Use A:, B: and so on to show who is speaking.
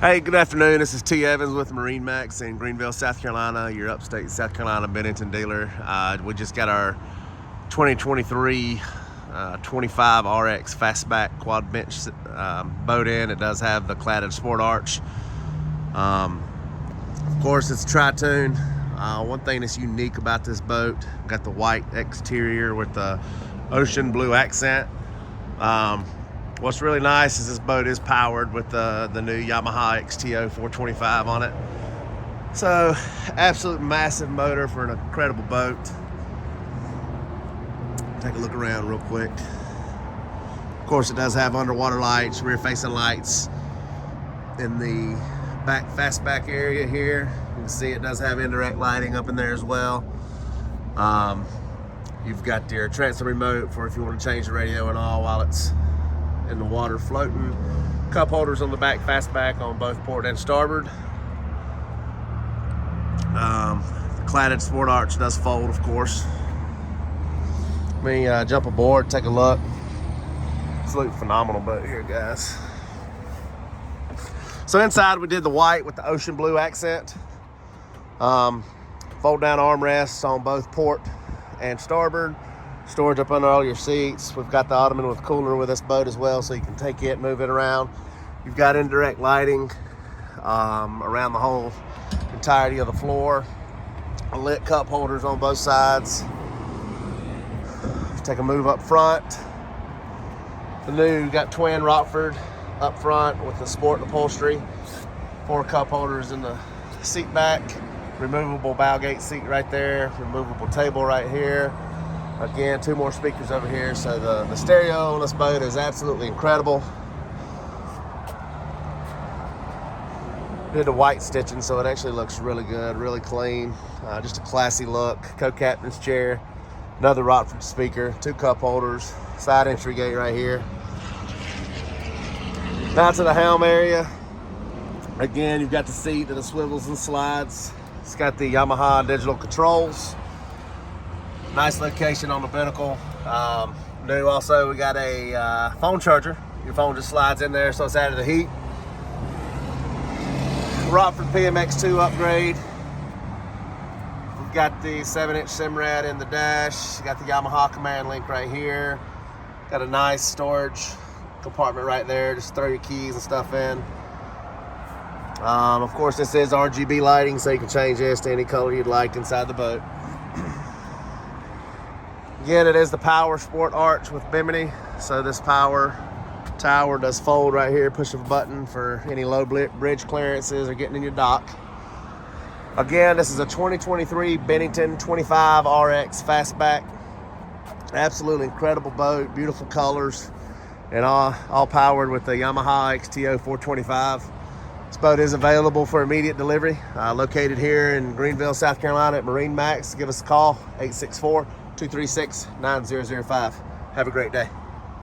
A: Hey, good afternoon. This is T. Evans with MarineMax in Greenville, South Carolina, your upstate South Carolina Bennington dealer. We just got our 2023 25 RX Fastback quad bench boat in. It does have the cladded sport arch. Of course, it's tri-tune. One thing that's unique about this boat, got the white exterior with the ocean blue accent. What's really nice is this boat is powered with the new Yamaha XTO 425 on it. So, absolute massive motor for an incredible boat. Take a look around real quick. Of course, it does have underwater lights, rear-facing lights in the back fastback area here. You can see it does have indirect lighting up in there as well. You've got your transfer remote for if you want to change the radio and all while it's in the water floating. Cup holders on the back fastback on both port and starboard. The cladded sport arch does fold, of course. Let me jump aboard, take a look. Absolutely phenomenal boat here, guys. So inside we did the white with the ocean blue accent. Fold down armrests on both port and starboard. Storage up under all your seats. We've got the ottoman with cooler with this boat as well, so you can take it, move it around. You've got indirect lighting around the whole entirety of the floor. Lit cup holders on both sides. Take a move up front. The new got twin Rockford up front with the sport upholstery. 4 cup holders in the seat back. Removable bow gate seat right there. Removable table right here. Again, 2 more speakers over here. So the stereo on this boat is absolutely incredible. Did the white stitching, so it actually looks really good, really clean. Just a classy look. Co-captain's chair. Another Rockford speaker. 2 cup holders. Side entry gate right here. Now to the helm area. Again, you've got the seat that swivels and slides. It's got the Yamaha digital controls. Nice location on the binnacle. New also, we got a phone charger. Your phone just slides in there, so it's out of the heat. Rockford PMX2 upgrade. We've got the 7-inch Simrad in the dash. Got the Yamaha command link right here. Got a nice storage compartment right there. Just throw your keys and stuff in. Of course, this is RGB lighting, so you can change this to any color you'd like inside the boat. Again, it is the power sport arch with bimini, so this power tower does fold right here. Push of a button for any low bridge clearances or getting in your dock. Again, this is a 2023 Bennington 25 RX Fastback. Absolutely incredible boat, beautiful colors, and all powered with the Yamaha XTO 425. This boat is available for immediate delivery. Located here in Greenville, South Carolina at MarineMax. Give us a call, 864-236-9005. Have a great day.